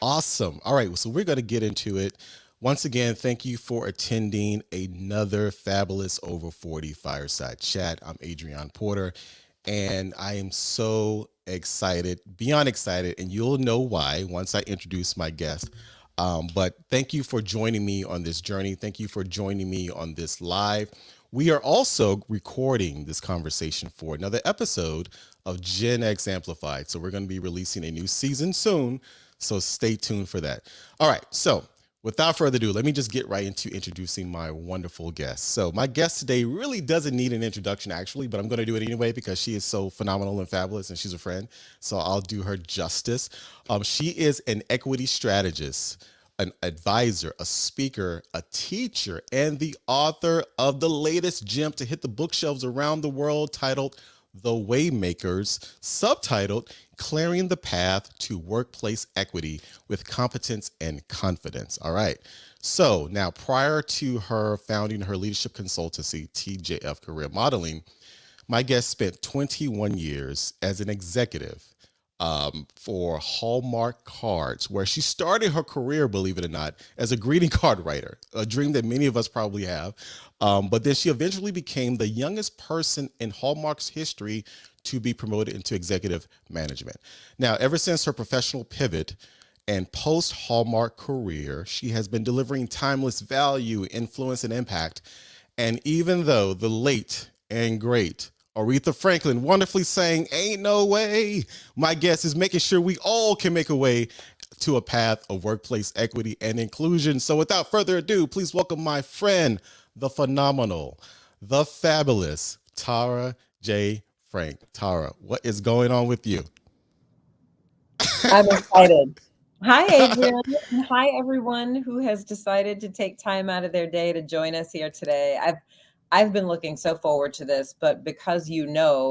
Awesome. All right, so we're going to get into it. Once again, thank you for attending another fabulous Over 40 Fireside Chat. I'm Adrian Porter, and I am so excited, beyond excited, and you'll know why once I introduce my guest. But thank you for joining me on this journey. Thank you for joining me on this live. We are also recording this conversation for another episode of Gen X Amplified. So we're going to be releasing a new season soon. So stay tuned for that. All right. So without further ado, let me just get right into introducing my wonderful guest. So my guest today really doesn't need an introduction, actually, but I'm going to do it anyway because she is so phenomenal and fabulous, and she's a friend. So I'll do her justice. She is an equity strategist, an advisor, a speaker, a teacher, and the author of the latest gem to hit the bookshelves around the world titled The Waymakers, subtitled Clearing the Path to Workplace Equity with Competence and Confidence. All right. So now, prior to her founding her leadership consultancy, TJF Career Modeling, my guest spent 21 years as an executive for Hallmark Cards, where she started her career, believe it or not, as a greeting card writer, a dream that many of us probably have. But then she eventually became the youngest person in Hallmark's history to be promoted into executive management. Now, ever since her professional pivot and post Hallmark career, she has been delivering timeless value, influence, and impact. And even though the late and great Aretha Franklin wonderfully sang Ain't No Way, my guest is making sure we all can make a way to a path of workplace equity and inclusion. So without further ado, please welcome my friend, the phenomenal, the fabulous Tara J. Frank. Tara, what is going on with you? I'm excited. Hi, Adrian. And hi, everyone who has decided to take time out of their day to join us here today. I've been looking so forward to this, but because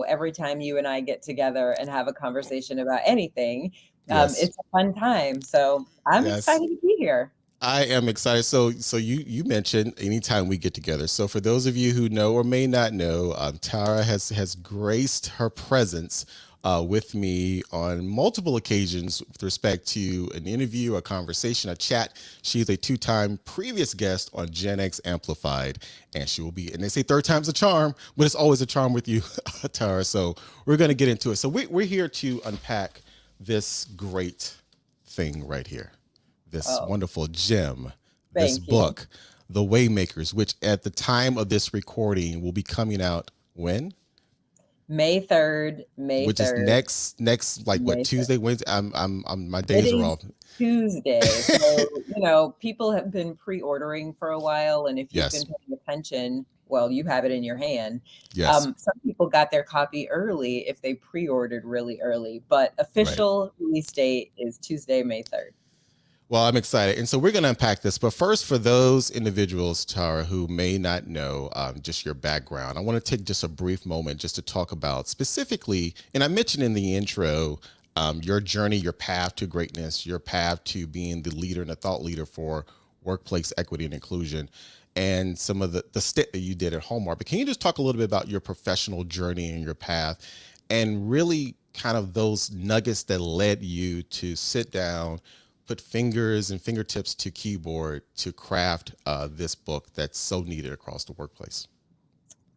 every time you and I get together and have a conversation about anything, Yes. it's a fun time. So I'm Yes. excited to be here. I am excited. So you mentioned anytime we get together. So for those of you who know or may not know, Tara has graced her presence with me on multiple occasions with respect to an interview, a conversation, a chat. She's a two-time previous guest on Gen X Amplified, and she will be. And they say third time's a charm, but it's always a charm with you, Tara. So we're going to get into it. So we're here to unpack this great thing right here, this Oh, wonderful gem, this thank you. book, The Waymakers, which at the time of this recording will be coming out when? May 3rd, May Which is 3rd, next like what, May 3rd. Tuesday, Wednesday? I'm my It days are is off. Tuesday. So, people have been pre-ordering for a while, and if you've been Yes, paying attention, well, you have it in your hand. yes, Some people got their copy early if they pre-ordered really early, but right. official release date is Tuesday, May 3rd. Well, I'm excited. And so we're going to unpack this. But first, for those individuals, Tara, who may not know just your background, I want to take just a brief moment just to talk about specifically, and I mentioned in the intro, your journey, your path to greatness, your path to being the leader and the thought leader for workplace equity and inclusion, and some of the stint that you did at Hallmark. But can you just talk a little bit about your professional journey and your path and really kind of those nuggets that led you to sit down, put fingers and fingertips to keyboard to craft this book that's so needed across the workplace?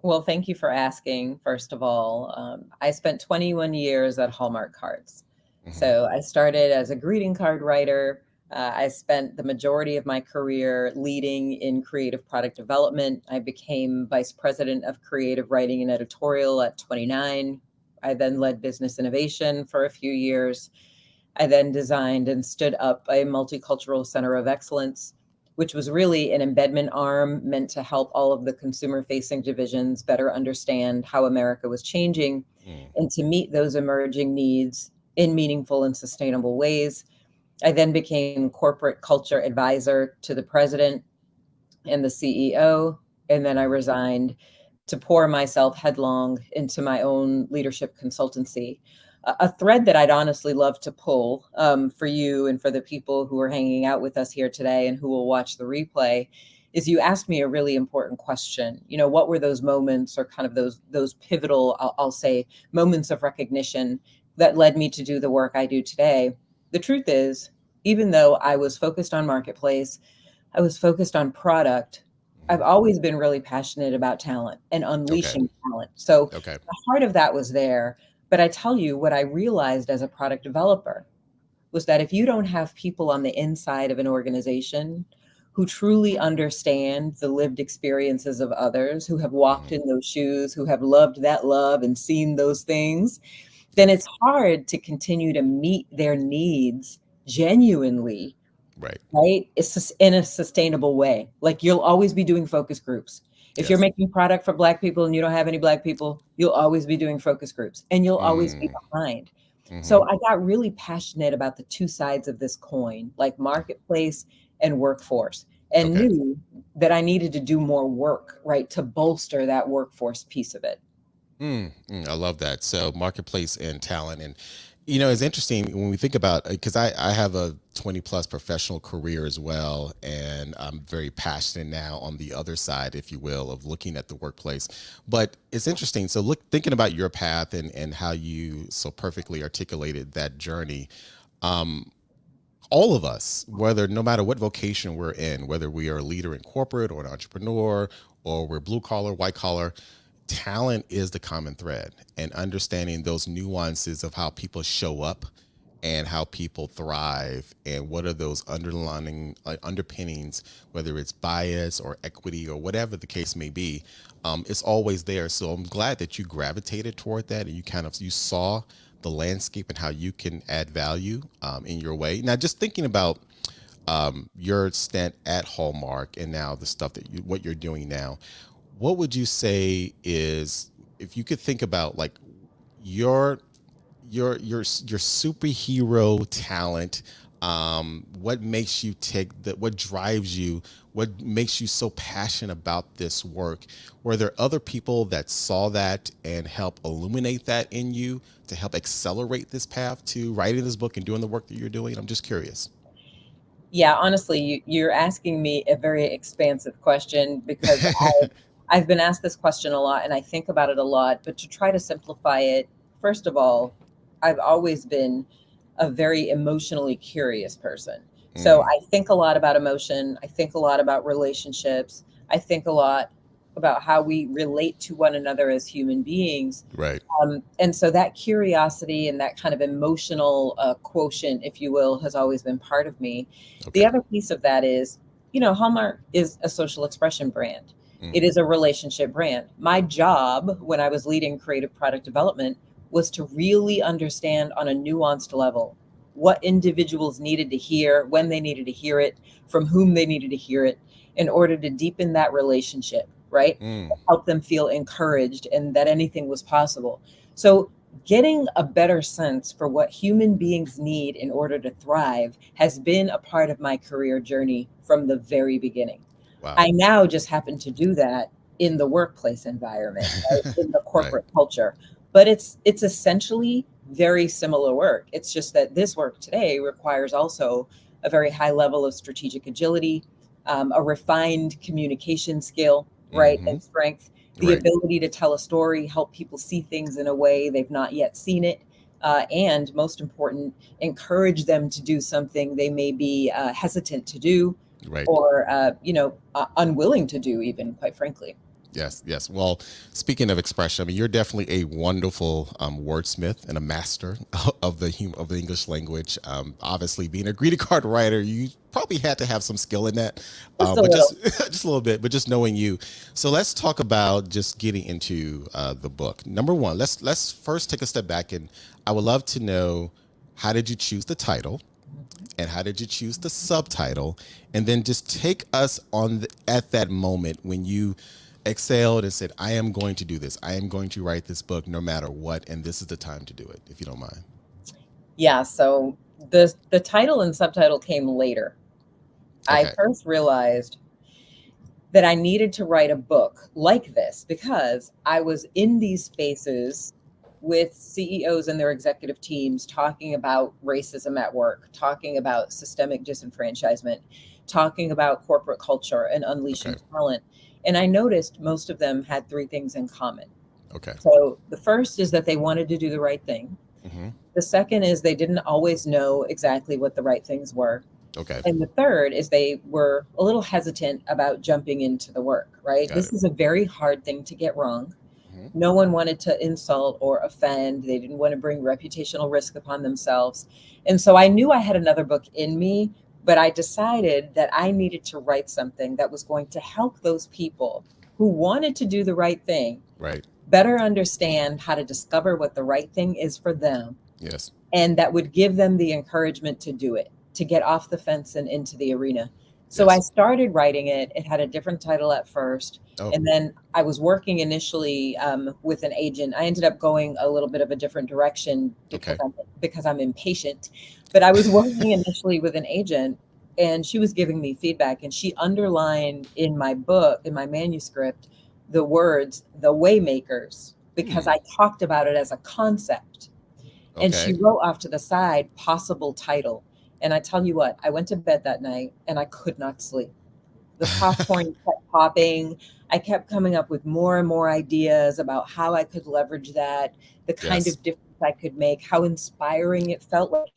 Well, thank you for asking, first of all. I spent 21 years at Hallmark Cards. Hmm. So I started as a greeting card writer. I spent the majority of my career leading in creative product development. I became vice president of creative writing and editorial at 29. I then led business innovation for a few years. I then designed and stood up a multicultural center of excellence, which was really an embedment arm meant to help all of the consumer facing divisions better understand how America was changing Mm. and to meet those emerging needs in meaningful and sustainable ways. I then became corporate culture advisor to the president and the CEO. And then I resigned to pour myself headlong into my own leadership consultancy. A thread that I'd honestly love to pull for you and for the people who are hanging out with us here today and who will watch the replay is you asked me a really important question. What were those moments or kind of those pivotal, I'll say, moments of recognition that led me to do the work I do today? The truth is, even though I was focused on marketplace, I was focused on product, I've Mhm. always been really passionate about talent and Okay. unleashing talent. So Okay. the heart of that was there. But I tell you what I realized as a product developer was that if you don't have people on the inside of an organization who truly understand the lived experiences of others, who have walked Mhm. in those shoes, who have loved that love and seen those things, then it's hard to continue to meet their needs genuinely, Right. right? It's just in a sustainable way. Like you'll always be doing focus groups. If you're Yes. making product for Black people and you don't have any Black people, you'll always be doing focus groups and you'll always be Mm. behind. So Mhm. I got really passionate about the two sides of this coin, like marketplace and workforce, and Okay. knew that I needed to do more work, right, to bolster that workforce piece of it. I love that. So marketplace and talent, and it's interesting when we think about, because I have a 20 plus professional career as well, and I'm very passionate now on the other side, if you will, of looking at the workplace. But it's interesting. So look, thinking about your path and how you so perfectly articulated that journey. All of us, whether no matter what vocation we're in, whether we are a leader in corporate or an entrepreneur, or we're blue collar, white collar, talent is the common thread, and understanding those nuances of how people show up and how people thrive, and what are those underlining underpinnings, whether it's bias or equity or whatever the case may be. It's always there. So I'm glad that you gravitated toward that, and you saw the landscape and how you can add value in your way. Now, just thinking about your stint at Hallmark and now the stuff that what you're doing now, what would you say is, if you could think about like your your superhero talent, what makes you take that, what drives you, what makes you so passionate about this work? Were there other people that saw that and help illuminate that in you to help accelerate this path to writing this book and doing the work that you're doing? I'm just curious. Yeah, honestly, you're asking me a very expansive question because I've been asked this question a lot and I think about it a lot. But to try to simplify it, first of all, I've always been a very emotionally curious person. So Mm, I think a lot about emotion. I think a lot about relationships. I think a lot about how we relate to one another as human beings. right. And so that curiosity and that kind of emotional quotient, if you will, has always been part of me. The Okay. other piece of that is, Hallmark is a social expression brand. It Mm, is a relationship brand. My job when I was leading creative product development was to really understand on a nuanced level what individuals needed to hear, when they needed to hear it, from whom they needed to hear it, in order to deepen that relationship, right? mm, Help them feel encouraged and that anything was possible. So, getting a better sense for what human beings need in order to thrive has been a part of my career journey from the very beginning. wow. I now just happen to do that in the workplace environment, right? In the Right. corporate culture. But it's essentially very similar work. It's just that this work today requires also a very high level of strategic agility, a refined communication skill, right, Hmm. and strength, the Right. ability to tell a story, help people see things in a way they've not yet seen it, and most important, encourage them to do something they may be hesitant to do Right. or unwilling to do, even quite frankly. Yes, yes. Well, speaking of expression, I mean, you're definitely a wonderful wordsmith and a master of of the English language. Obviously, being a greeting card writer, you probably had to have some skill in that, Just a but little. just a little bit. But just knowing you, so let's talk about just getting into the book. Number one, let's first take a step back, and I would love to know, how did you choose the title? And how did you choose the subtitle? And then just take us on at that moment when you exhaled and said, I am going to do this. I am going to write this book no matter what. And this is the time to do it, if you don't mind. Yeah, so the title and subtitle came later. I Okay. first realized that I needed to write a book like this because I was in these spaces with CEOs and their executive teams talking about racism at work, talking about systemic disenfranchisement, talking about corporate culture and Okay. unleashing talent. And I noticed most of them had three things in common. Okay. So the first is that they wanted to do the right thing. Mm-hmm. The second is they didn't always know exactly what the right things were. Okay. And the third is they were a little hesitant about jumping into the work, right? Got This it. is a very hard thing to get wrong. Mm-hmm. No one wanted to insult or offend. They didn't want to bring reputational risk upon themselves. And so I knew I had another book in me, but I decided that I needed to write something that was going to help those people who wanted to do the right thing Right. better understand how to discover what the right thing is for them, Yes. and that would give them the encouragement to do it, to get off the fence and into the arena. So I Yes. started writing it. It had a different title at first. Oh. And then I was working initially with an agent. I ended up going a little bit of a different direction Okay. because I'm impatient. But I was working initially with an agent, and she was giving me feedback, and she underlined in my book, in my manuscript, the words "the Waymakers" because Hmm. I talked about it as a concept. And she Okay. wrote off to the side possible title. And I tell you what, I went to bed that night and I could not sleep. The popcorn kept popping. I kept coming up with more and more ideas about how I could leverage that, the kind Yes. of difference I could make, how inspiring it felt like.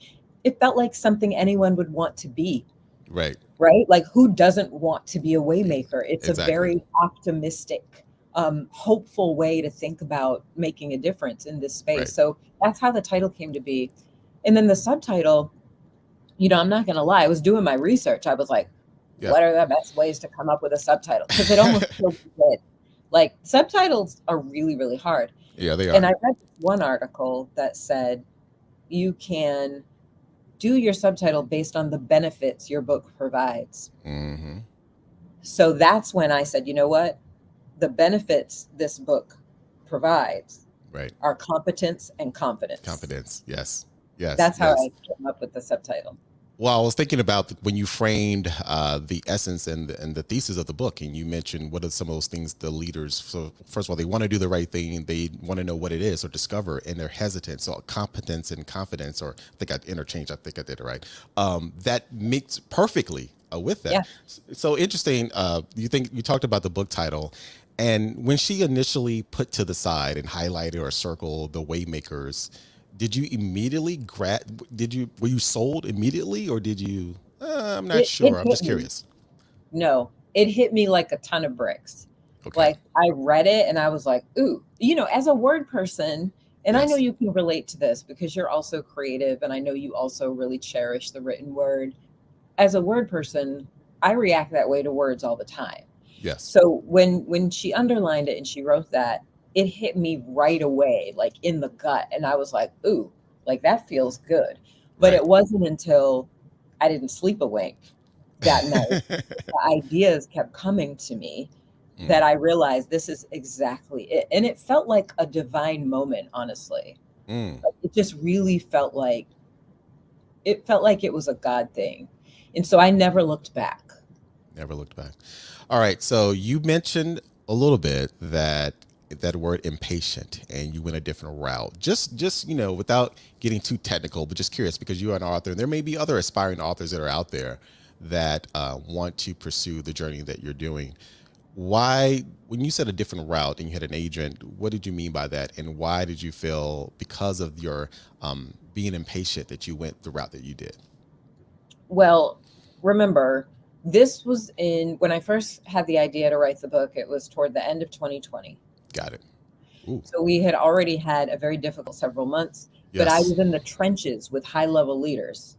It felt like something anyone would want to be, Right. right? Like, who doesn't want to be a waymaker? It's a Exactly. very optimistic, hopeful way to think about making a difference in this space. Right. So that's how the title came to be. And then the subtitle, I'm not going to lie, I was doing my research. I was like, Yeah. what are the best ways to come up with a subtitle? Because it almost feels good. Like, subtitles are really, really hard. Yeah, they And are. I read one article that said you can do your subtitle based on the benefits your book provides. Mm-hmm. So that's when I said, you know what? The benefits this book provides Right. are competence and confidence. Confidence. Yes. Yes. That's how Yes. I came up with the subtitle. Well, I was thinking about when you framed the essence and the thesis of the book, and you mentioned what are some of those things the leaders. So first of all, they want to do the right thing, and they want to know what it is or discover, and they're hesitant. So competence and confidence, or I think I interchanged. I think I did it right. That makes perfectly with Yeah. that. So interesting. You talked about the book title, and when she initially put to the side and highlighted or circled the Waymakers, did you immediately were you sold immediately, or did you I'm not It sure, I'm hit just me. curious. No, it hit me like a ton of bricks. Okay. Like, I read it and I was like, ooh, as a word person, and I know Yes. you can relate to this because you're also creative, and I know you also really cherish the written word. As a word person, I react that way to words all the time. Yes. So when she underlined it and she wrote that, it hit me right away, like in the gut. And I was like, ooh, like that feels good. But Right. it wasn't until I didn't sleep a wink that night, the ideas kept coming to me, that Mm, I realized this is exactly it. And it felt like a divine moment, honestly. mm. Like, it just really felt like it was a God thing. And so I never looked back. Never looked back. All right, so you mentioned a little bit that word impatient, and you went a different route. Just without getting too technical, but just curious, because you are an author, and there may be other aspiring authors that are out there that want to pursue the journey that you're doing. Why, when you said a different route and you had an agent, what did you mean by that, and why did you feel, because of your being impatient, that you went the route that you did? Well, remember, this was when I first had the idea to write the book, it was toward the end of 2020. Got it. Ooh. So we had already had a very difficult several months, but I Yes. was in the trenches with high level leaders.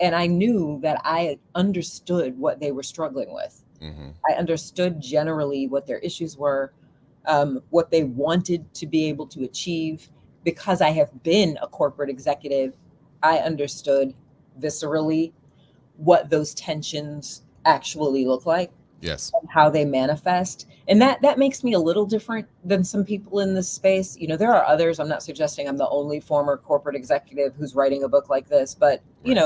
And I knew that I understood what they were struggling with. Mm-hmm. I understood generally what their issues were, what they wanted to be able to achieve. Because I have been a corporate executive, I understood viscerally what those tensions actually look like Yes. and how they manifest. And that makes me a little different than some people in this space. There are others. I'm not suggesting I'm the only former corporate executive who's writing a book like this, but Right.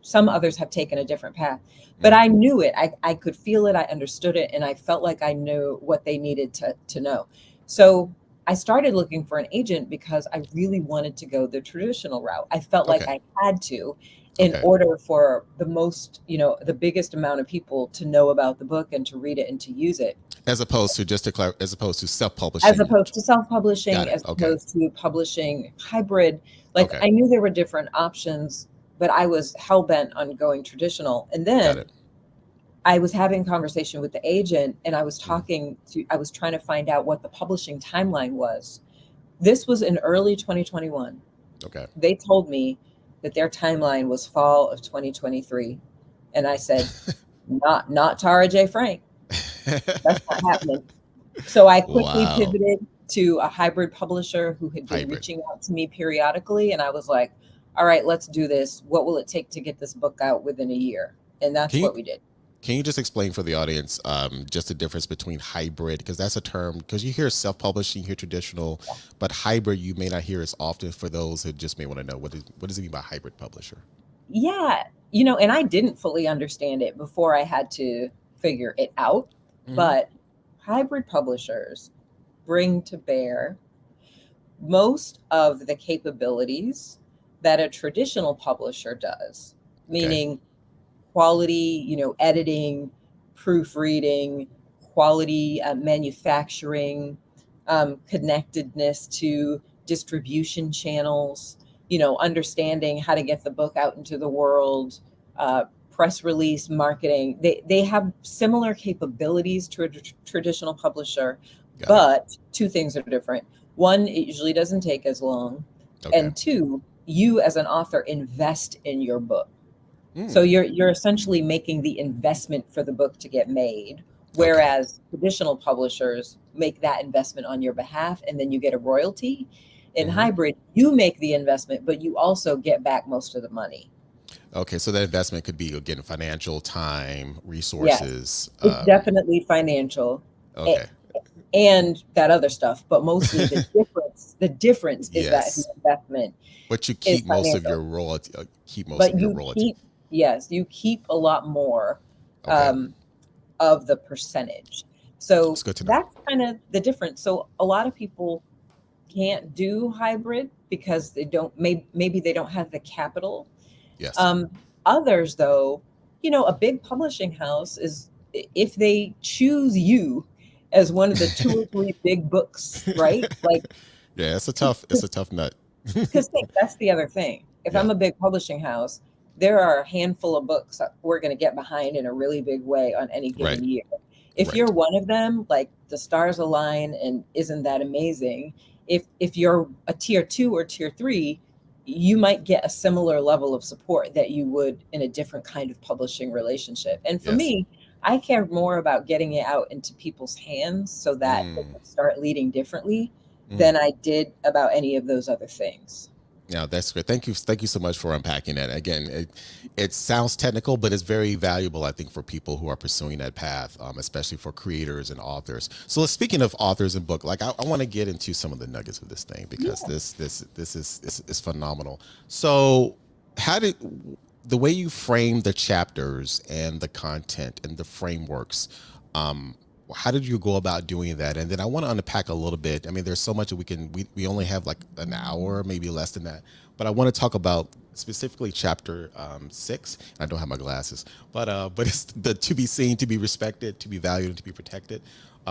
some others have taken a different path. But Mm-hmm. I knew it. I could feel it. I understood it. And I felt like I knew what they needed to know. So I started looking for an agent because I really wanted to go the traditional route. I felt like Okay. I had to. in Okay. order for the most, the biggest amount of people to know about the book and to read it and to use it. As opposed to just to as opposed to As self-publishing. opposed to Got self-publishing, it. as Okay. opposed to publishing hybrid. Like, Okay. I knew there were different options, but I was hell-bent on going traditional. And Got then it. I was having conversation with the agent, and Mhm. I was trying to find out what the publishing timeline was. This was in early 2021. Okay. They told me that their timeline was fall of 2023. And I said, not Tara J. Frank. That's not happening. So I quickly Wow. pivoted to a hybrid publisher who had been Hybrid. reaching out to me periodically. And I was like, all right, let's do this. What will it take to get this book out within a year? And that's Can you what we did. can you just explain for the audience just the difference between hybrid, because that's a term, because you hear self-publishing, you hear traditional, but hybrid you may not hear as often. For those who just may want to know, what does it mean by hybrid publisher? Yeah. And I didn't fully understand it before I had to figure it out. Hmm. But hybrid publishers bring to bear most of the capabilities that a traditional publisher does, Okay. meaning quality, editing, proofreading, quality manufacturing, connectedness to distribution channels, understanding how to get the book out into the world, press release marketing. They have similar capabilities to a traditional publisher, Got it. but two things are different. One, it usually doesn't take as long. Okay. And two, you as an author invest in your book. So Mm. you're essentially making the investment for the book to get made, Okay. whereas traditional publishers make that investment on your behalf and then you get a royalty. In Hmm. hybrid, you make the investment, but you also get back most of the money. Okay. So that investment could be, again, financial, time, Yes, resources. it's definitely financial, a- Okay. and that other stuff, but mostly the difference is that the Yes. investment But you is keep most of financial. your royalty. Keep most of But your you royalty. keep, yes, you keep a lot more Okay. um, of the percentage. It's So good to know. that's kind of the difference. So a lot of people can't do hybrid because they don't, maybe they don't have the capital. Yes. um, Others, though, a big publishing house is, if they choose you as one of the two or three big books, right? Like, Yeah, it's a tough nut. because that's the other thing. If Yeah. I'm a big publishing house, there are a handful of books that we're going to get behind in a really big way on any Right. given year. If Right. you're one of them, like, the stars align, and isn't that amazing? If you're a tier 2 or tier 3, you might get a similar level of support that you would in a different kind of publishing relationship. And for Yes. me, I care more about getting it out into people's hands so that they Mm. can start leading differently Mm. than I did about any of those other things. Yeah, that's great. Thank you. Thank you so much for unpacking that. Again, it sounds technical, but it's very valuable, I think, for people who are pursuing that path, especially for creators and authors. So, speaking of authors and book, like I want to get into some of the nuggets of this thing, because Yeah. this is phenomenal. So, how did the way you frame the chapters and the content and the frameworks? Um, how did you go about doing that? And then I want to unpack a little bit. I mean, there's so much that we only have like an hour, maybe less than that, but I want to talk about specifically chapter 6. I don't have my glasses, but it's the to be seen, to be respected, to be valued, and to be protected.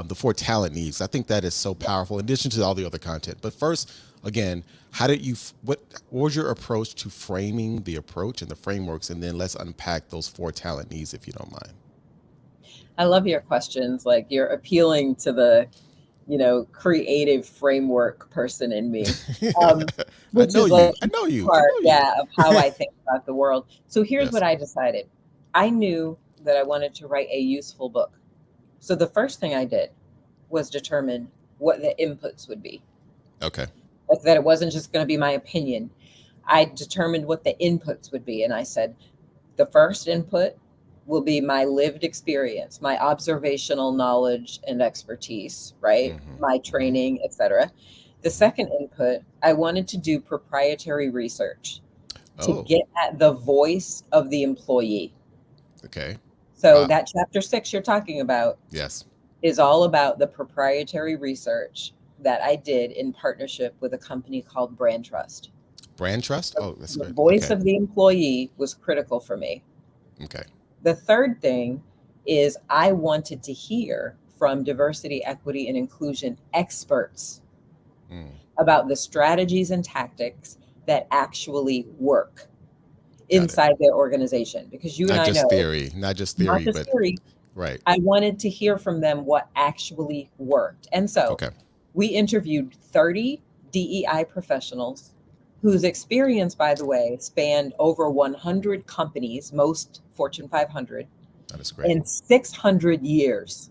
The 4 talent needs. I think that is so powerful, in addition to all the other content. But first, again, how did you what was your approach to framing the approach and the frameworks? And then let's unpack those 4 talent needs, if you don't mind. I love your questions. Like, you're appealing to the, creative framework person in me, I which know is you. like I know you. I part, know you. yeah, of how I think about the world. So here's Yes. what I decided. I knew that I wanted to write a useful book. So the first thing I did was determine what the inputs would be. Okay. Like, that it wasn't just going to be my opinion. I determined what the inputs would be. And I said, the first input will be my lived experience, my observational knowledge and expertise, right? Hmm. My Hmm. training, etc. The Hmm. second input, I wanted to do proprietary research to Oh. get at the voice of the employee. Okay. So Wow. that chapter 6 you're talking about Yes. is all about the proprietary research that I did in partnership with a company called Brand Trust. Brand trust. Oh, that's The good. voice Okay. of the employee was critical for me. Okay. The third thing is I wanted to hear from diversity, equity, and inclusion experts Mm, about the strategies and tactics that actually work got it. inside their organization. Because you and Not I just know, theory, not just not theory, just but theory, right. I wanted to hear from them what actually worked. And so Okay. we interviewed 30 DEI professionals whose experience, by the way, spanned over 100 companies, most Fortune 500, That is great. and 600 years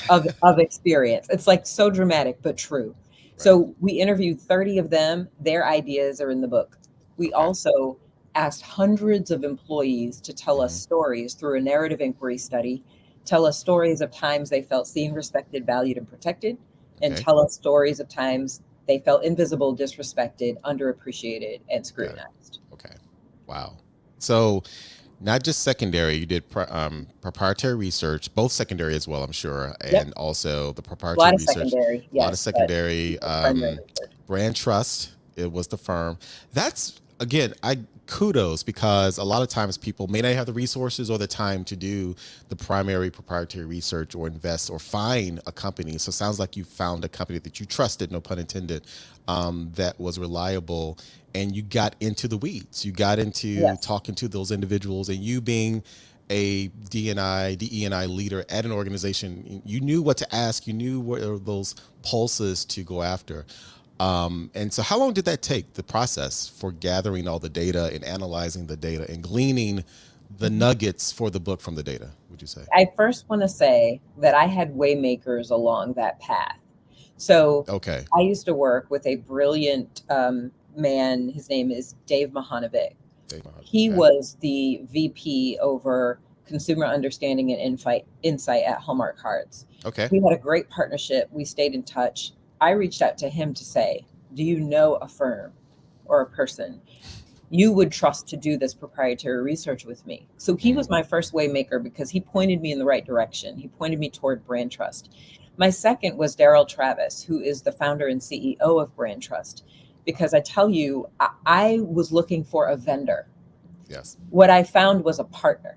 of experience. It's like so dramatic, but true. Right. So we interviewed 30 of them. Their ideas are in the book. We Okay. also asked hundreds of employees to tell us Hmm. stories through a narrative inquiry study, tell us stories of times they felt seen, respected, valued, and protected, and Okay. tell us stories of times they felt invisible, disrespected, underappreciated, and Got it. scrutinized. Okay. Wow. So not just secondary, you did proprietary research, both secondary as well, I'm sure, Yep. and also the A lot proprietary of research, secondary, a lot of yes, but secondary, primary research. brand trust. It was the firm. That's again, I kudos because a lot of times people may not have the resources or the time to do the primary proprietary research or invest or find a company. So it sounds like you found a company that you trusted, no pun intended, that was reliable, and you got into the weeds. You got into Yes. talking to those individuals, and you being a DNI, DEI leader at an organization, you knew what to ask. You knew what are those pulses to go after. And so how long did that take, the process for gathering all the data and analyzing the data and gleaning the nuggets for the book from the data, would you say? I first want to say that I had Waymakers along that path. So Okay. I used to work with a brilliant man. His name is Dave Mahanovic. He Okay. was the VP over consumer understanding and insight at Hallmark Cards. Okay. We had a great partnership. We stayed in touch. I reached out to him to say, do you know a firm or a person you would trust to do this proprietary research with me? So he Mm, was my first waymaker because he pointed me in the right direction. He pointed me toward brand trust. My second was Daryl Travis, who is the founder and CEO of Brand Trust. Because I tell you, I was looking for a vendor. yes. What I found was a partner.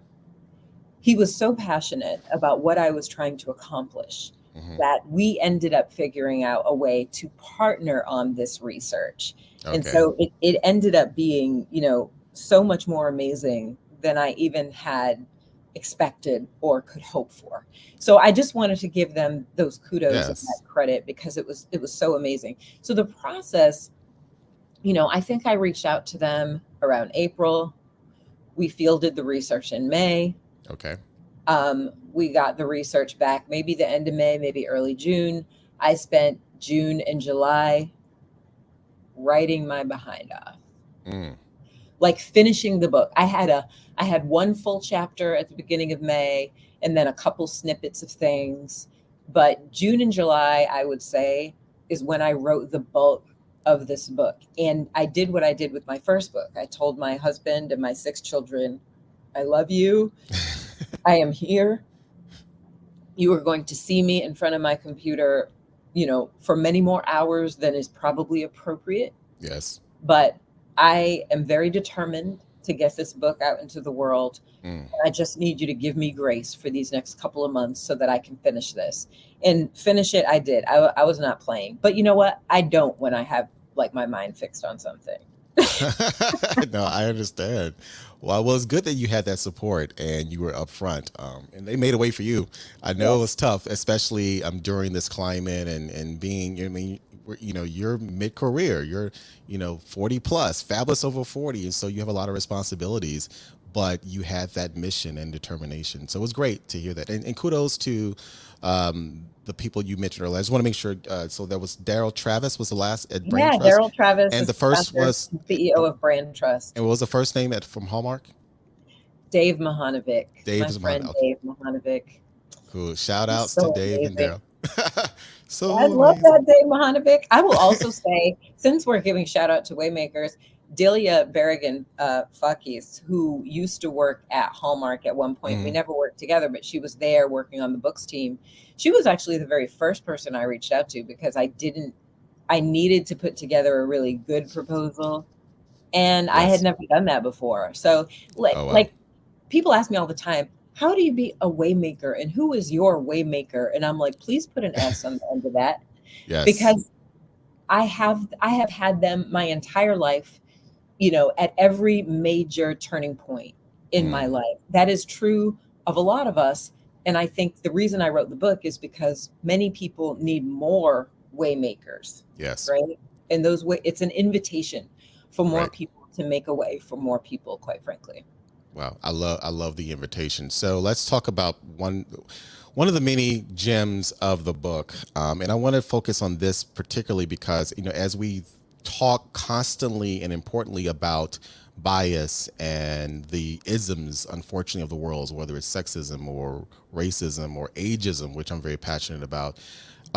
He was so passionate about what I was trying to accomplish Hmm. that we ended up figuring out a way to partner on this research. And Okay. so it ended up being, so much more amazing than I even had expected or could hope for. So I just wanted to give them those kudos and that Yes. credit because it was so amazing. So the process, I think I reached out to them around April. We fielded the research in May. Okay. We got the research back maybe the end of May, maybe early June. I spent June and July writing my behind off, Mm, like finishing the book. I had one full chapter at the beginning of May and then a couple snippets of things. But June and July, I would say, is when I wrote the bulk of this book. And I did what I did with my first book. I told my husband and my 6 children, I love you. I am here. You are going to see me in front of my computer, for many more hours than is probably appropriate. yes. But I am very determined to get this book out into the world. Mm. I just need you to give me grace for these next couple of months so that I can finish this. And finish it, I did. I was not playing. But you know what? I don't when I have like my mind fixed on something. No, I understand. Well, it's good that you had that support and you were upfront, and they made a way for you. I know it Yes. was tough, especially during this climate and being. I mean, you're mid career. You're 40 plus, fabulous over 40, and so you have a lot of responsibilities. But you had that mission and determination, so it was great to hear that. And kudos to the people you mentioned earlier. I just want to make sure. So that was Daryl Travis was the last at Brain Yeah, Trust, Daryl Travis and is the the first founder was. and CEO of Brand Trust. And what was the first name at from Hallmark? Dave Mahanovic, Dave my is mine. friend Okay, Dave Mahanovic. cool. Shout He's outs to so Dave and amazing. Daryl. I So love that amazing. Dave Mahanovic. I will also say, since we're giving shout out to Waymakers, Delia Berrigan Fakis, who used to work at Hallmark at one point. We Mhm. never worked together, but she was there working on the books team. She was actually the very first person I reached out to because I needed to put together a really good proposal And I had Yes. never done that before. So Oh wow. like people ask me all the time, how do you be a waymaker and who is your waymaker? And I'm like, please put an S on the end of that, Yes. because I have had them my entire life, at every major turning point in my Mm, life. That is true of a lot of us. And I think the reason I wrote the book is because many people need more waymakers, yes. right? And it's an invitation for more Right. people to make a way for more people, quite frankly. Wow. I love the invitation. So let's talk about one of the many gems of the book. And I want to focus on this particularly because, as we talk constantly and importantly about bias and the isms, unfortunately, of the world, whether it's sexism or racism or ageism, which I'm very passionate about.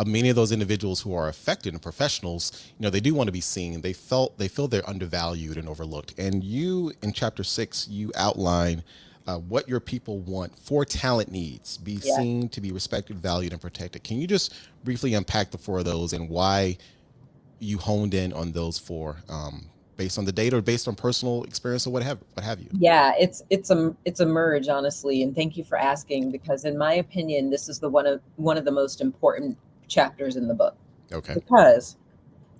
Many of those individuals who are affected and professionals, they do want to be seen. They feel they're undervalued and overlooked. And you, in chapter 6, you outline what your people want for talent needs: be Yeah. seen, to be respected, valued, and protected. Can you just briefly unpack the four of those and why you honed in on those four, based on the data or based on personal experience or what have you? Yeah, it's a merge, honestly, and thank you for asking, because in my opinion, this is the one of the most important chapters in the book, Okay. because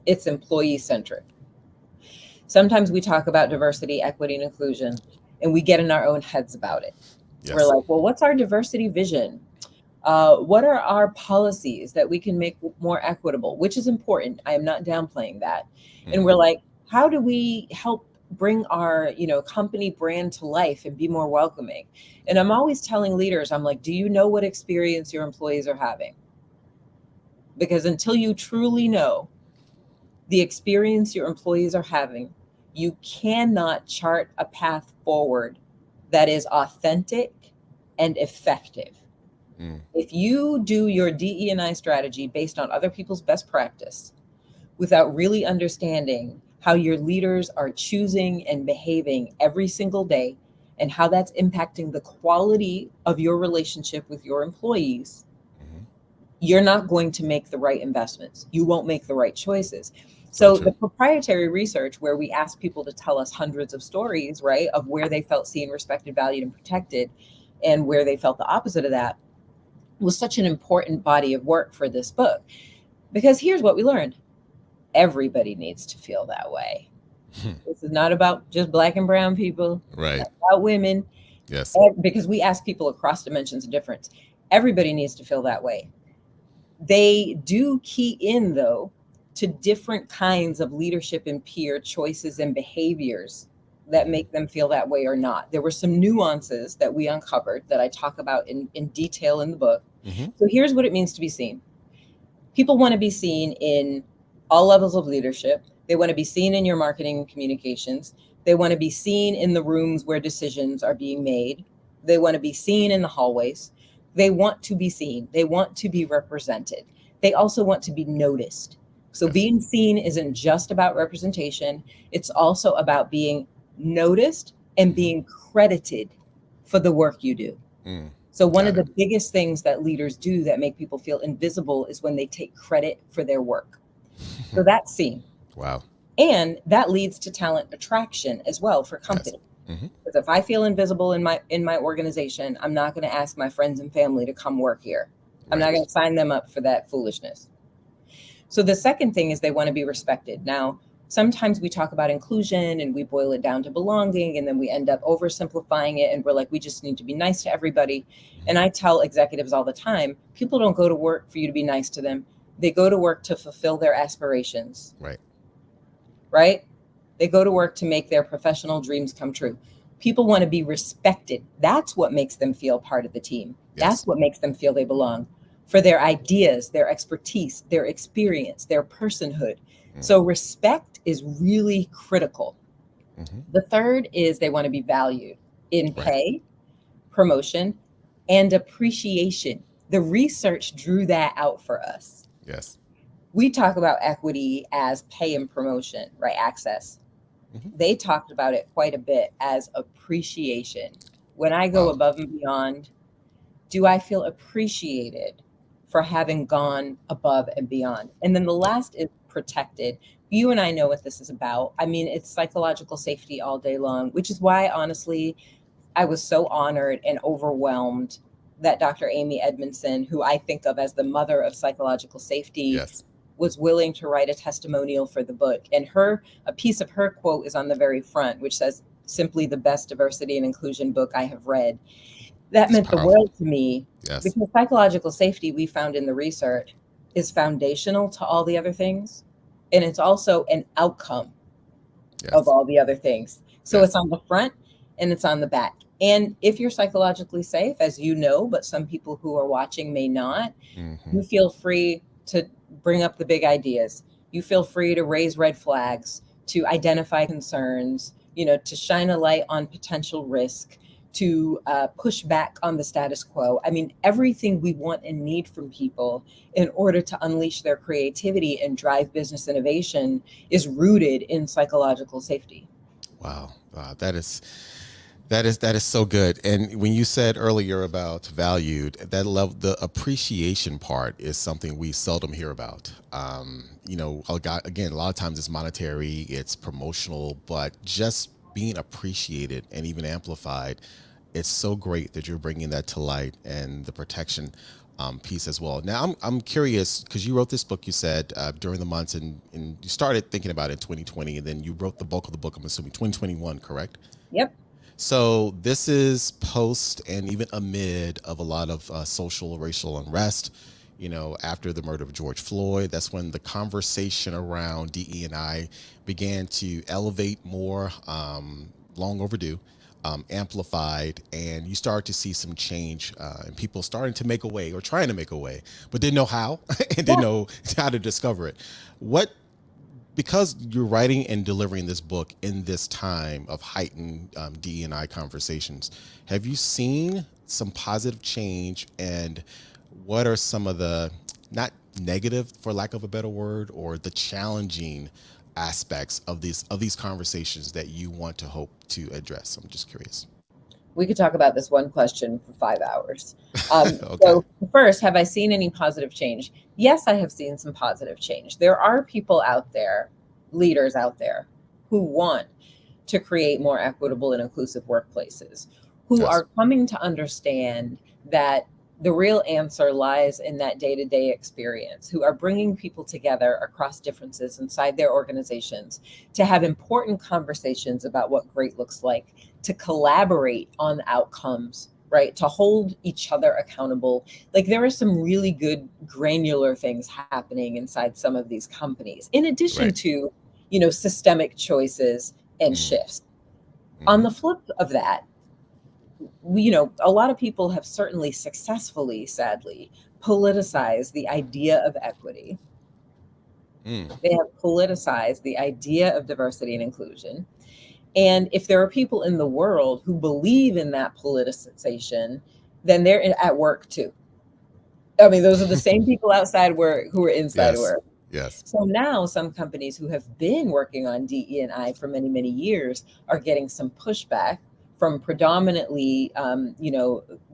it's employee centric. Sometimes we talk about diversity, equity, and inclusion, and we get in our own heads about it. We're Yes. like, well, what's our diversity vision? What are our policies that we can make more equitable? Which is important. I am not downplaying that. And Mm, we're like, how do we help bring our, company brand to life and be more welcoming? And I'm always telling leaders, I'm like, do you know what experience your employees are having? Because until you truly know the experience your employees are having, you cannot chart a path forward that is authentic and effective. mm, If you do your DE&I strategy based on other people's best practice without really understanding how your leaders are choosing and behaving every single day and how that's impacting the quality of your relationship with your employees, mhm. you're not going to make the right investments. You won't make the right choices. So So the true. proprietary research, where we ask people to tell us hundreds of stories, right, of where they felt seen, respected, valued, and protected, and where they felt the opposite of that, was such an important body of work for this book. Because here's what we learned: everybody needs to feel that way. This is not about just black and brown people, it's Right. not about women, Yes. because we ask people across dimensions of difference. Everybody needs to feel that way. They do key in, though, to different kinds of leadership and peer choices and behaviors that Hmm. make them feel that way or not. There were some nuances that we uncovered that I talk about in detail in the book. Hmm. So here's what it means to be seen. People want to be seen in all levels of leadership. They want to be seen in your marketing and communications. They want to be seen in the rooms where decisions are being made. They want to be seen in the hallways. They want to be seen. They want to be represented. They also want to be noticed. So Yes. being seen isn't just about representation, it's also about being noticed and Hmm. being credited for the work you do. Mm. So one of Got the it. biggest things that leaders do that make people feel invisible is when they take credit for their work. So that's seen. Wow. And that leads to talent attraction as well for Yes. company. Hmm. Because if I feel invisible in my organization, I'm not going to ask my friends and family to come work here. I'm not Right. going to sign them up for that foolishness. So the second thing is they want to be respected. Now, sometimes we talk about inclusion and we boil it down to belonging, and then we end up oversimplifying it and we're like, we just need to be nice to everybody. Hmm. And I tell executives all the time, people don't go to work for you to be nice to them. They go to work to fulfill their aspirations, Right. right? They go to work to make their professional dreams come true. People want to be respected. That's what makes them feel part of the team. That's Yes. what makes them feel they belong, for their ideas, their expertise, their experience, their personhood. Mm. So respect is really critical. Hmm. The third is they want to be valued in Right. pay, promotion, and appreciation. The research drew that out for us. Yes. We talk about equity as pay and promotion, right? Access. Hmm. They talked about it quite a bit as appreciation. When I go Wow. above and beyond, do I feel appreciated for having gone above and beyond? And then the last is protected. You and I know what this is about. I mean, it's psychological safety all day long, which is why, honestly, I was so honored and overwhelmed that Dr. Amy Edmondson, who I think of as the mother of psychological safety, Yes. was willing to write a testimonial for the book. And a piece of her quote is on the very front, which says, "Simply the best diversity and inclusion book I have read." That It's meant the powerful. world to me, Yes. because psychological safety, we found in the research, is foundational to all the other things. And it's also an outcome of Yes. all the other things. So it's Yes. on the front and it's on the back. And if you're psychologically safe, as you know, but some people who are watching may not, Hmm. you feel free to bring up the big ideas. You feel free to raise red flags, to identify concerns, to shine a light on potential risk, to push back on the status quo. I mean, everything we want and need from people in order to unleash their creativity and drive business innovation is rooted in psychological safety. Wow. That is so good. And when you said earlier about valued, that level, the appreciation part is something we seldom hear about. Again, a lot of times it's monetary, it's promotional, but just being appreciated and even amplified, it's so great that you're bringing that to light, and the protection piece as well. Now, I'm curious because you wrote this book. You said during the months, and you started thinking about it in 2020, and then you wrote the bulk of the book. I'm assuming 2021, correct? Yep. So this is post and even amid of a lot of social racial unrest. After the murder of George Floyd, that's when the conversation around DE and I began to elevate more, long overdue, amplified, and you start to see some change, and people starting to make a way or trying to make a way, but didn't know how and didn't Yeah. know how to discover it. What Because you're writing and delivering this book in this time of heightened DEI conversations, have you seen some positive change? And what are some of the, not negative for lack of a better word, or the challenging aspects of these conversations that you want to hope to address? I'm just curious. We could talk about this one question for 5 hours. Okay. So, first, have I seen any positive change? Yes, I have seen some positive change. There are people out there, leaders out there, who want to create more equitable and inclusive workplaces, who Yes. are coming to understand that the real answer lies in that day to day experience, who are bringing people together across differences inside their organizations to have important conversations about what great looks like, to collaborate on outcomes, right? To hold each other accountable. Like, there are some really good granular things happening inside some of these companies, in addition Right. to, systemic choices and Mm. shifts. On Hmm. the flip of that, a lot of people have certainly successfully, sadly, politicized the idea of equity. Mm. They have politicized the idea of diversity and inclusion. And if there are people in the world who believe in that politicization, then they're at work too. I mean, those are the same people outside work who are inside Yes. work. Yes. So now some companies who have been working on DE&I for many, many years are getting some pushback from predominantly,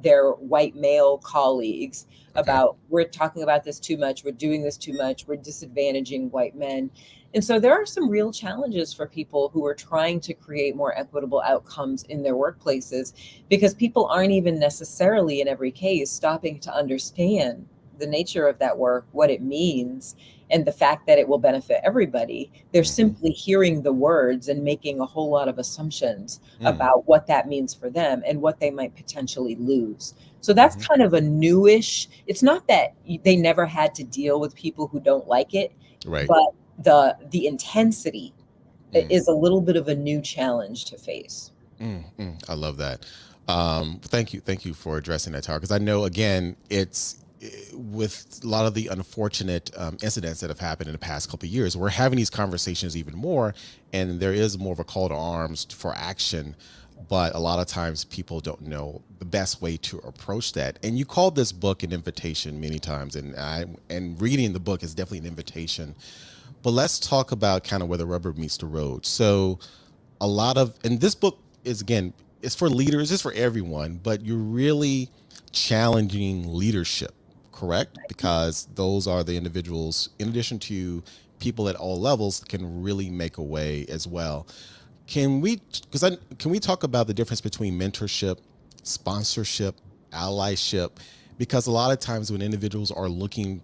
their white male colleagues Okay. about, we're talking about this too much, we're doing this too much, we're disadvantaging white men. And so there are some real challenges for people who are trying to create more equitable outcomes in their workplaces, because people aren't even necessarily in every case stopping to understand the nature of that work, what it means, and the fact that it will benefit everybody. They're Hmm. simply hearing the words and making a whole lot of assumptions Mm. about what that means for them and what they might potentially lose. So that's Hmm. kind of a newish, it's not that they never had to deal with people who don't like it, Right. but the intensity Mm. is a little bit of a new challenge to face. I love that. Thank you for addressing that, Tara, because I know again it's with a lot of the unfortunate incidents that have happened in the past couple of years. We're having these conversations even more, and there is more of a call to arms for action. But a lot of times people don't know the best way to approach that. And you called this book an invitation many times, and reading the book is definitely an invitation. But let's talk about kind of where the rubber meets the road. So a lot of, and this book is, again, it's for leaders, it's for everyone, but you're really challenging leadership, correct? Because those are the individuals, in addition to people at all levels can really make a way as well. Can we talk about the difference between mentorship, sponsorship, allyship? Because a lot of times when individuals are looking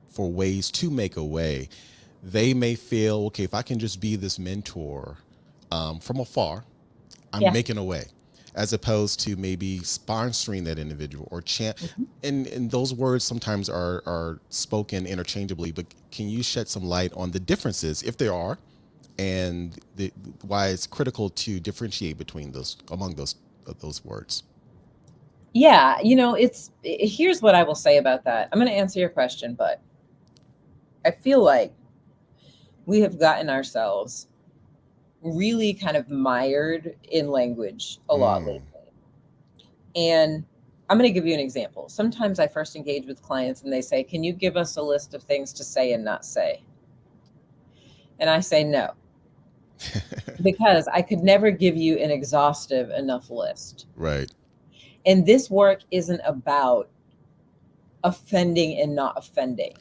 for ways to make a way, they may feel, okay, if I can just be this mentor from afar, I'm Yeah. making a way, as opposed to maybe sponsoring that individual or chant. Mhm. And those words sometimes are spoken interchangeably, but can you shed some light on the differences, if there are, and why it's critical to differentiate between those among those words? Yeah, here's what I will say about that. I'm going to answer your question, but I feel like we have gotten ourselves really kind of mired in language a lot lately. Mm, And I'm going to give you an example. Sometimes I first engage with clients and they say, "Can you give us a list of things to say and not say?" And I say no, because I could never give you an exhaustive enough list. right. And this work isn't about offending and not offending.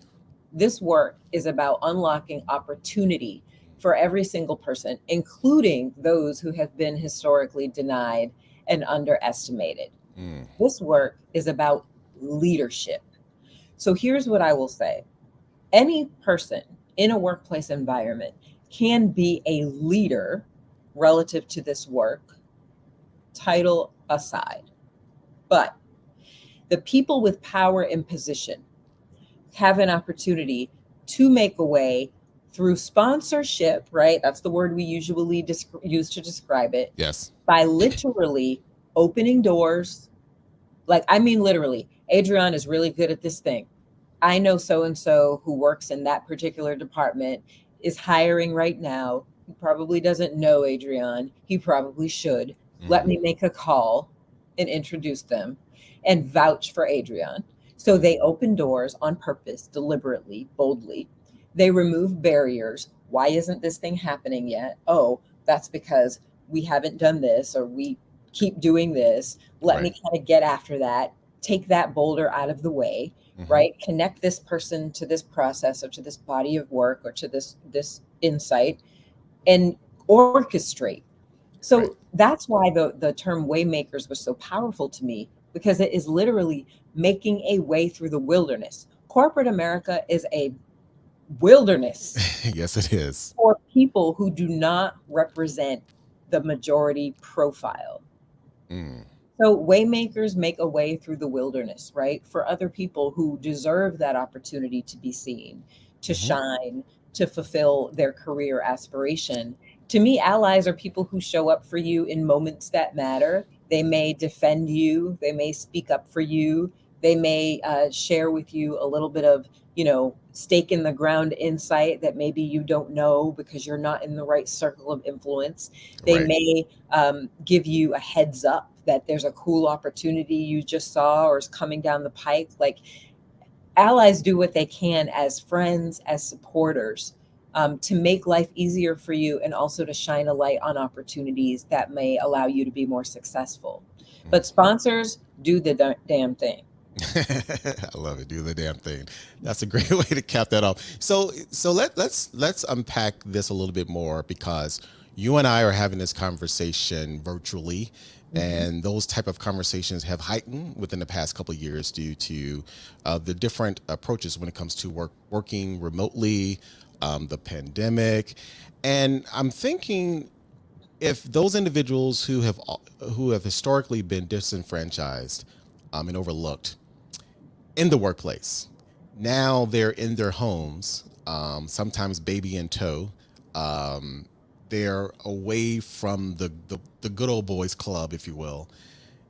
This work is about unlocking opportunity for every single person, including those who have been historically denied and underestimated. Mm, This work is about leadership. So here's what I will say: any person in a workplace environment can be a leader relative to this work, title aside. But the people with power and position have an opportunity to make a way through sponsorship, right? That's the word we usually use to describe it, yes. by literally opening doors. Like, I mean, literally, Adrian is really good at this thing. I know so and so who works in that particular department is hiring right now. He probably doesn't know Adrian. He probably should. Let Mm, me make a call and introduce them and vouch for Adrian. So mm, they open doors on purpose, deliberately, boldly. They remove barriers. Why isn't this thing happening yet? Oh, that's because we haven't done this, or we keep doing this. Let me right. kind of get after that, take that boulder out of the way, Hmm. right? Connect this person to this process or to this body of work or to this insight, and orchestrate. Right. So that's why the term waymakers was so powerful to me, because it is literally making a way through the wilderness. Corporate America is a wilderness Yes, it is. for people who do not represent the majority profile. Mm, So waymakers make a way through the wilderness, right? For other people who deserve that opportunity to be seen, to hmm. shine, to fulfill their career aspiration. To me, allies are people who show up for you in moments that matter. They may defend you, they may speak up for you, they may share with you a little bit of, stake in the ground insight that maybe you don't know because you're not in the right circle of influence. They Right. may give you a heads up that there's a cool opportunity you just saw or is coming down the pike. Like, allies do what they can as friends, as supporters, to make life easier for you and also to shine a light on opportunities that may allow you to be more successful. Mm. But sponsors do the damn thing. I love it. Do the damn thing. That's a great way to cap that off. So let's unpack this a little bit more, because you and I are having this conversation virtually, Mhm. and those type of conversations have heightened within the past couple of years due to the different approaches when it comes to working remotely, the pandemic, and I'm thinking, if those individuals who have historically been disenfranchised and overlooked in the workplace, now they're in their homes, sometimes baby in tow. Um, they're away from the good old boys club, if you will.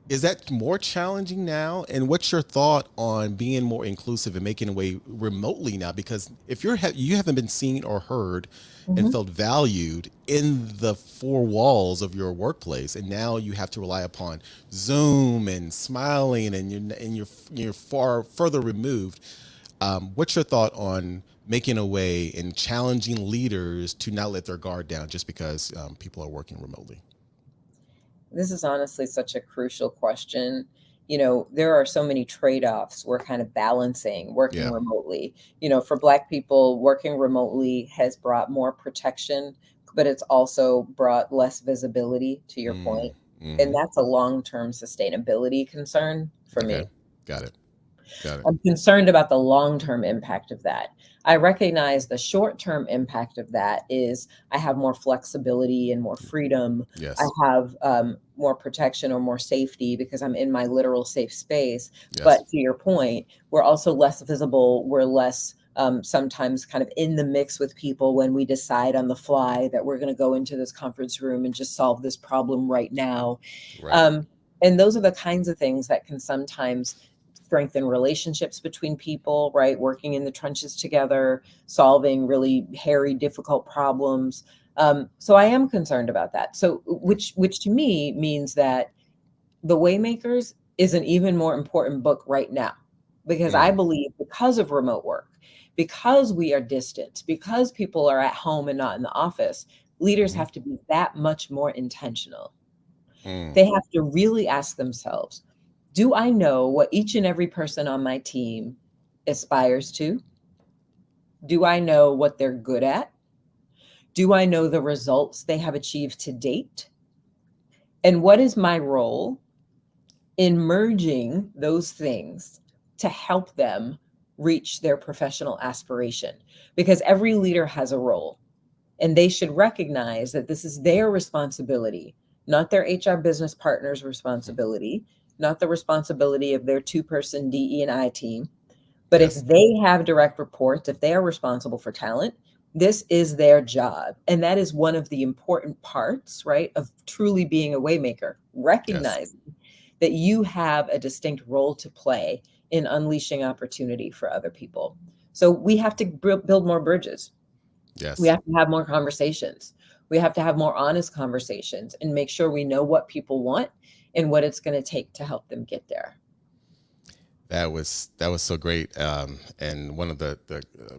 Is that more challenging now? And what's your thought on being more inclusive and making a way remotely now? Because if you haven't been seen or heard and Mhm. felt valued in the four walls of your workplace, and now you have to rely upon Zoom and smiling, and you're far further removed. What's your thought on making a way and challenging leaders to not let their guard down just because people are working remotely? This is honestly such a crucial question. there are so many trade-offs we're kind of balancing working Yeah. remotely. For Black people, working remotely has brought more protection, but it's also brought less visibility, to your point. And Mm-hmm. that's a long-term sustainability concern for Okay. me. Got it. Got it. I'm concerned about the long-term impact of that. I recognize the short-term impact of that is I have more flexibility and more freedom. I Yes. have more protection or more safety because I'm in my literal safe space. Yes. But to your point, we're also less visible. We're less sometimes kind of in the mix with people when we decide on the fly that we're going to go into this conference room and just solve this problem right now. Right. Um, and those are the kinds of things that can sometimes strengthen relationships between people, right? Working in the trenches together, solving really hairy, difficult problems. So I am concerned about that. So which to me means that The Waymakers is an even more important book right now, because I Mm. believe because of remote work, because we are distant, because people are at home and not in the office, leaders Mm-hmm. have to be that much more intentional. Mm. They have to really ask themselves, do I know what each and every person on my team aspires to? Do I know what they're good at? Do I know the results they have achieved to date? And what is my role in merging those things to help them reach their professional aspiration? Because every leader has a role, and they should recognize that this is their responsibility, not their HR business partner's responsibility, not the responsibility of their two-person DE&I team. But if Yes. they have direct reports, if they are responsible for talent, this is their job. And that is one of the important parts, right, of truly being a waymaker, Yes. recognizing that you have a distinct role to play in unleashing opportunity for other people. So we have to build more bridges. We Yes. have to have more conversations. We have to have more honest conversations and make sure we know what people want and what it's going to take to help them get there. That was so great. And one of the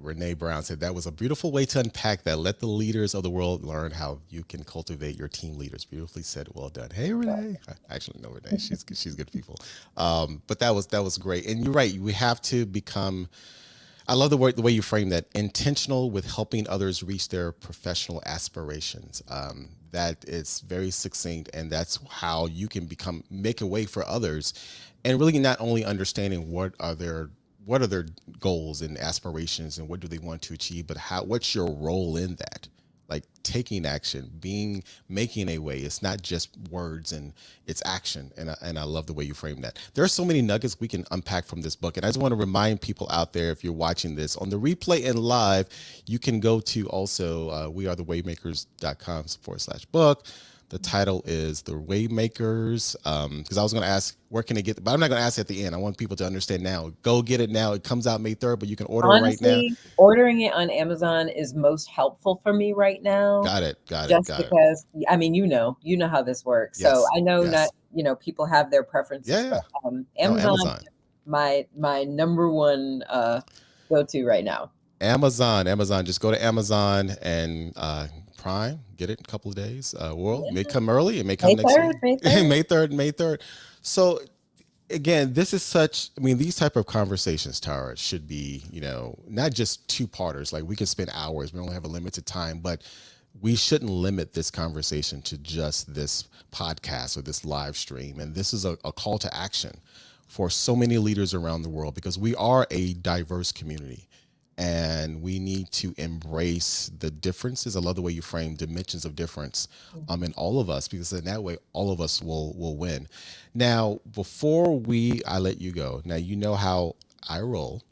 Renee Brown said that was a beautiful way to unpack that. Let the leaders of the world learn how you can cultivate your team leaders. Beautifully said. Well done. Hey Renee. I actually know Renee. She's good people. But that was great. And you're right. We have to become. I love the way you frame that, intentional with helping others reach their professional aspirations. That is very succinct, and that's how you can make a way for others, and really not only understanding what are their goals and aspirations and what do they want to achieve, but what's your role in that, like taking action, making a way. It's not just words, and it's action. And I love the way you frame that. There are so many nuggets we can unpack from this book. And I just want to remind people out there, if you're watching this on the replay and live, you can go to also wearethewaymakers.com/book. The title is The Waymakers. Because I was going to ask, where can they get it? But I'm not going to ask at the end. I want people to understand now. Go get it now. It comes out May 3rd, but you can order it right now. Honestly, ordering it on Amazon is most helpful for me right now, Got it. Got it. just Got it. because, I mean, you know how this works. So Yes. I know not, Yes. people have their Yeah. preferences, but Yeah. No, Amazon, Amazon. my number one go-to right now. Amazon. Just go to Amazon and Prime. Get it in a couple of days. Well, it may Yeah. come early. It may come May next week. 3rd, May 3rd. May 3rd. May 3rd. So again, this is such. I mean, these type of conversations, Tara, should be not just two parters. Like we can spend hours. We only have a limited time, but we shouldn't limit this conversation to just this podcast or this live stream. And this is a call to action for so many leaders around the world, because we are a diverse community and we need to embrace the differences. I love the way you frame dimensions of difference in all of us, because in that way, all of us will win. Now, before I let you go, now you know how I roll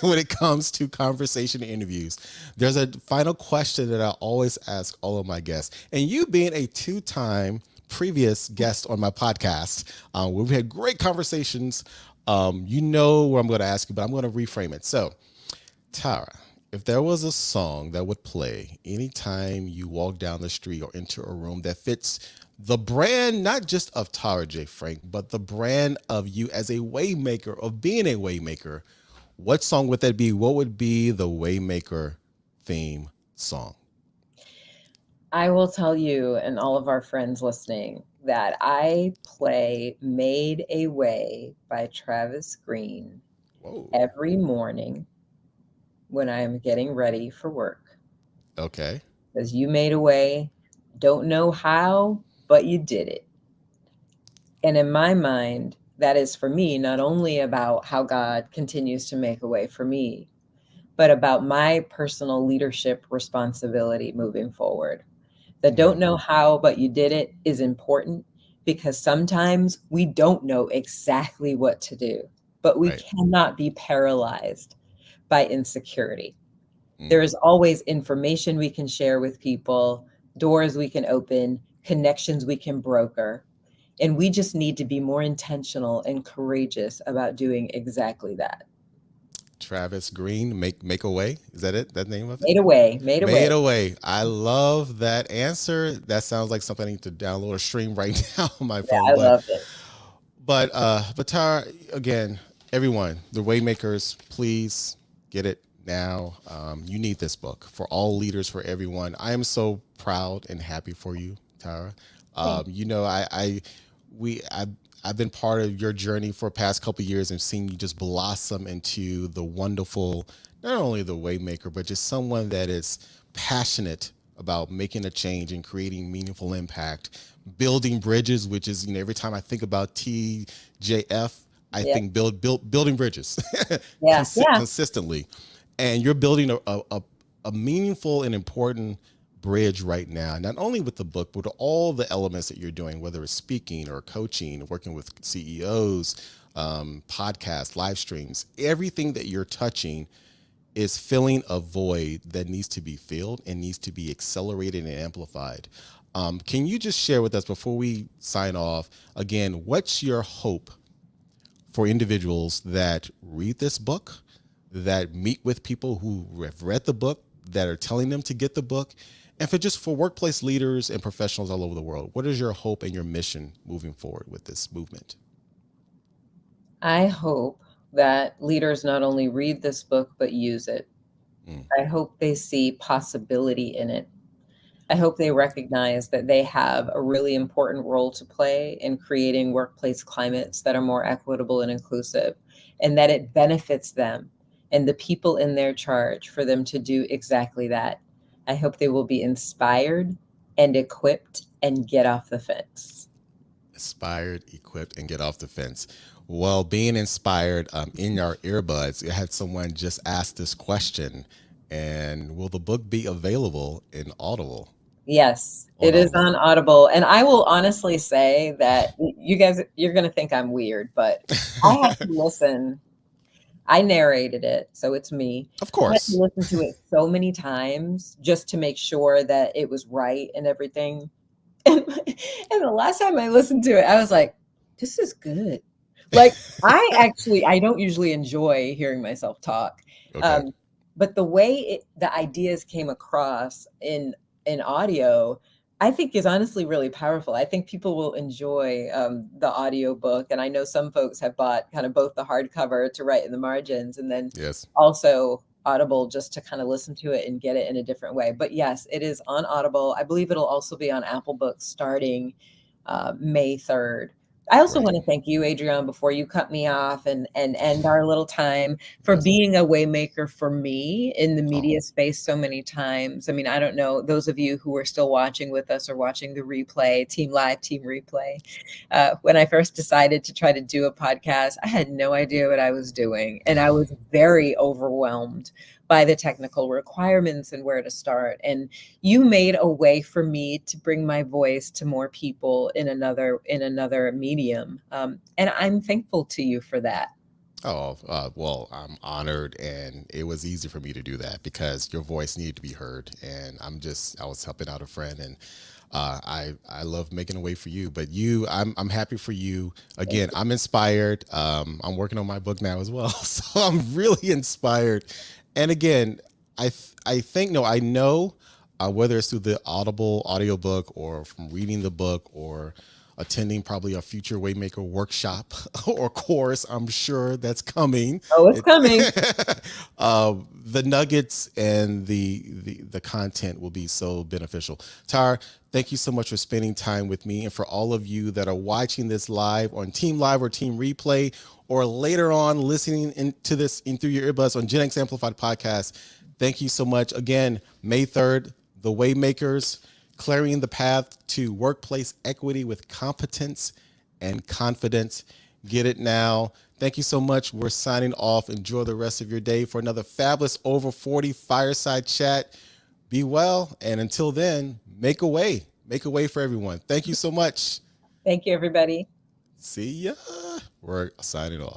when it comes to conversation interviews. There's a final question that I always ask all of my guests. And you being a two-time previous guest on my podcast, where we've had great conversations, you know what I'm going to ask you, but I'm going to reframe it. So, Tara, if there was a song that would play anytime you walk down the street or enter a room that fits the brand, not just of Tara J. Frank, but the brand of you as a waymaker, of being a waymaker, what song would that be? What would be the Waymaker theme song? I will tell you and all of our friends listening that I play Made a Way by Travis Green Whoa. every morning when I am getting ready for work. Okay. Because you made a way, don't know how, but you did it. And in my mind, that is for me not only about how God continues to make a way for me, but about my personal leadership responsibility moving forward. The Mm, don't know how, but you did it is important because sometimes we don't know exactly what to do, but we right. cannot be paralyzed by insecurity. There Mm. is always information we can share with people, doors we can open, connections we can broker. And we just need to be more intentional and courageous about doing exactly that. Travis Green, make a way. Is that it? That name of it? Made a way, made a Made way. a way. I love that answer. That sounds like something I need to download or stream right now on my Yeah, phone. I love it. But Tara, again, everyone, the Waymakers, please get it now. You need this book for all leaders, for everyone. I am so proud and happy for you, Tara. Thank You know, we, I, I've been part of your journey for the past couple of years and seen you just blossom into the wonderful, not only the Waymaker, but just someone that is passionate about making a change and creating meaningful impact, building bridges, which is, you know, every time I think about TJF, I you. Yeah, think building bridges yeah, yeah. consistently. And you're building a meaningful and important bridge right now, not only with the book, but all the elements that you're doing, whether it's speaking or coaching, working with CEOs, podcasts, live streams, everything that you're touching is filling a void that needs to be filled and needs to be accelerated and amplified. Can you just share with us before we sign off again, what's your hope for individuals that read this book, that meet with people who have read the book, that are telling them to get the book, and for workplace leaders and professionals all over the world? What is your hope and your mission moving forward with this movement? I hope that leaders not only read this book, but use it. Mm, I hope they see possibility in it. I hope they recognize that they have a really important role to play in creating workplace climates that are more equitable and inclusive, and that it benefits them and the people in their charge for them to do exactly that. I hope they will be inspired and equipped and get off the fence. inspired, equipped, and get off the fence. Well, being inspired, in our earbuds, I had someone just ask this question, and will the book be available in Audible? Yes, On it is Audible. on Audible. And I will honestly say that you guys, you're going to think I'm weird, but I had to listen. I narrated it, so it's me. Of I had to course. listen to it so many times just to make sure that it was right and everything. And the last time I listened to it, I was like, this is good. Like, I don't usually enjoy hearing myself talk. Okay. Um, but the way the ideas came across in audio, I think is honestly really powerful. I think people will enjoy the audio book. And I know some folks have bought kind of both the hardcover to write in the margins and then Yes. also Audible just to kind of listen to it and get it in a different way. But yes, it is on Audible. I believe it'll also be on Apple Books starting May 3rd. I also Great. want to thank you, Adrienne, before you cut me off and end our little time for Yes. being a waymaker for me in the Oh, media space so many times. I mean, I don't know, those of you who are still watching with us or watching the replay, Team Live, Team Replay. When I first decided to try to do a podcast, I had no idea what I was doing. And I was very overwhelmed by the technical requirements and where to start. And you made a way for me to bring my voice to more people in another medium. And I'm thankful to you for that. oh, well, I'm honored, and it was easy for me to do that because your voice needed to be heard, and I was helping out a friend, and I love making a way for you. But I'm happy for you. Thank Again, you. I'm inspired. I'm working on my book now as well, so I'm really inspired. And again, I think no, I know, whether it's through the Audible audiobook or from reading the book or attending probably a future Waymaker workshop or course. I'm sure that's coming. Oh, it's coming. The nuggets and the content will be so beneficial. Tara, thank you so much for spending time with me. And for all of you that are watching this live on Team Live or Team Replay, or later on listening into this in through your earbuds on Gen X Amplified Podcast, thank you so much. Again, May 3rd, the Waymakers, clearing the path to workplace equity with competence and confidence. Get it now. Thank you so much. We're signing off. Enjoy the rest of your day for another fabulous Over 40 Fireside Chat. Be well. And until then, make a way. Make a way for everyone. Thank you so much. Thank you, everybody. See ya. We're signing off.